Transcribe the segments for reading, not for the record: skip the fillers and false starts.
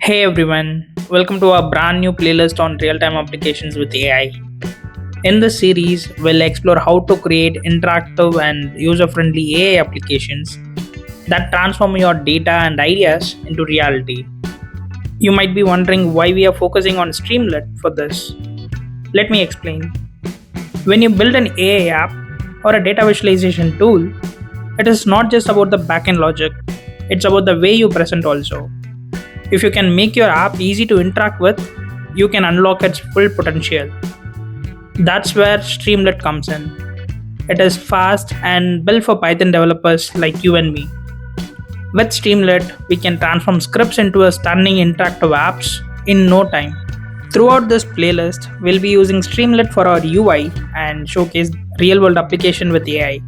Hey everyone, welcome to our brand new playlist on real-time applications with AI. In this series, we'll explore how to create interactive and user-friendly AI applications that transform your data and ideas into reality. You might be wondering why we are focusing on Streamlit for this. Let me explain. When you build an AI app or a data visualization tool, it is not just about the backend logic, it's about the way you present also. If you can make your app easy to interact with, you can unlock its full potential. That's where Streamlit comes in. It is fast and built for Python developers like you and me. With Streamlit, we can transform scripts into a stunning interactive apps in no time. Throughout this playlist, we'll be using Streamlit for our UI and showcase real-world application with AI.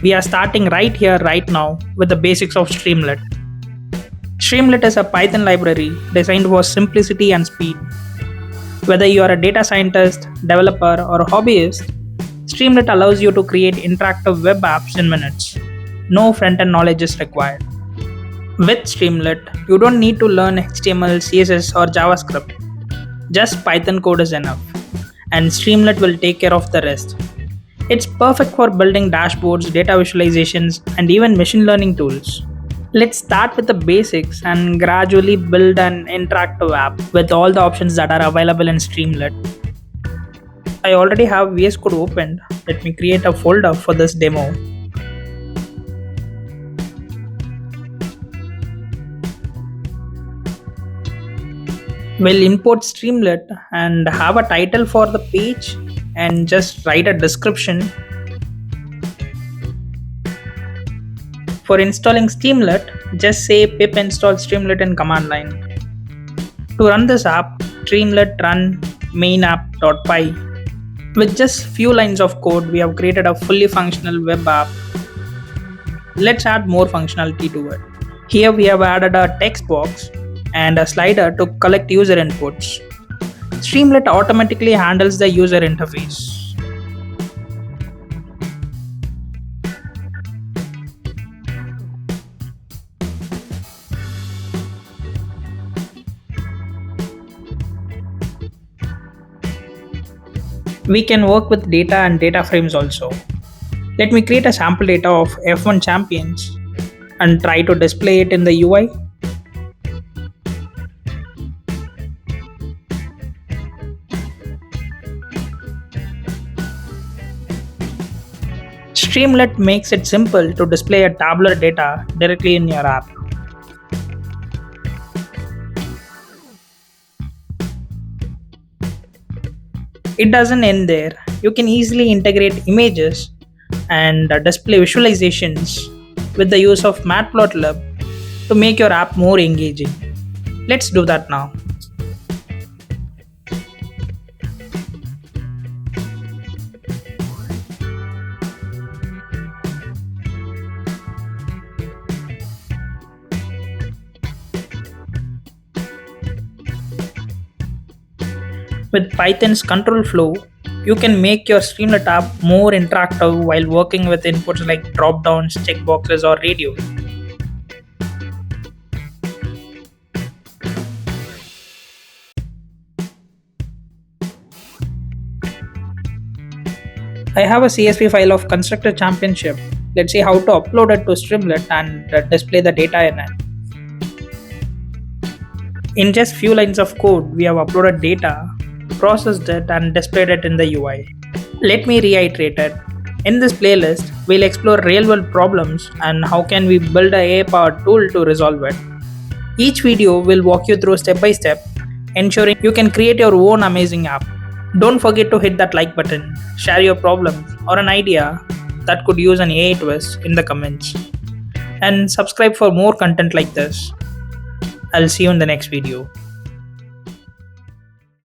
We are starting right here, right now, with the basics of Streamlit. Streamlit is a Python library designed for simplicity and speed. Whether you are a data scientist, developer, or a hobbyist, Streamlit allows you to create interactive web apps in minutes. No front-end knowledge is required. With Streamlit, you don't need to learn HTML, CSS, or JavaScript. Just Python code is enough, and Streamlit will take care of the rest. It's perfect for building dashboards, data visualizations, and even machine learning tools. Let's start with the basics and gradually build an interactive app with all the options that are available in Streamlit. I already have VS Code opened. Let me create a folder for this demo. We'll import Streamlit and have a title for the page and just write a description. For installing Streamlit, just say pip install Streamlit in command line. To run this app, Streamlit run main app.py. With just few lines of code, we have created a fully functional web app. Let's add more functionality to it. Here we have added a text box and a slider to collect user inputs. Streamlit automatically handles the user interface. We can work with data and data frames also. Let me create a sample data of F1 champions and try to display it in the UI. Streamlit makes it simple to display a tabular data directly in your app. It doesn't end there. You can easily integrate images and display visualizations with the use of Matplotlib to make your app more engaging. Let's do that now. With Python's control flow, you can make your Streamlit app more interactive while working with inputs like dropdowns, checkboxes, or radio. I have a CSV file of constructor championship. Let's see how to upload it to Streamlit and display the data in it. In just few lines of code, we have uploaded data, processed it, and displayed it in the UI. Let me reiterate it. In this playlist, we'll explore real-world problems and how can we build an AI-powered tool to resolve it. Each video will walk you through step by step, ensuring you can create your own amazing app. Don't forget to hit that like button, share your problems or an idea that could use an AI twist in the comments, and subscribe for more content like this. I'll see you in the next video.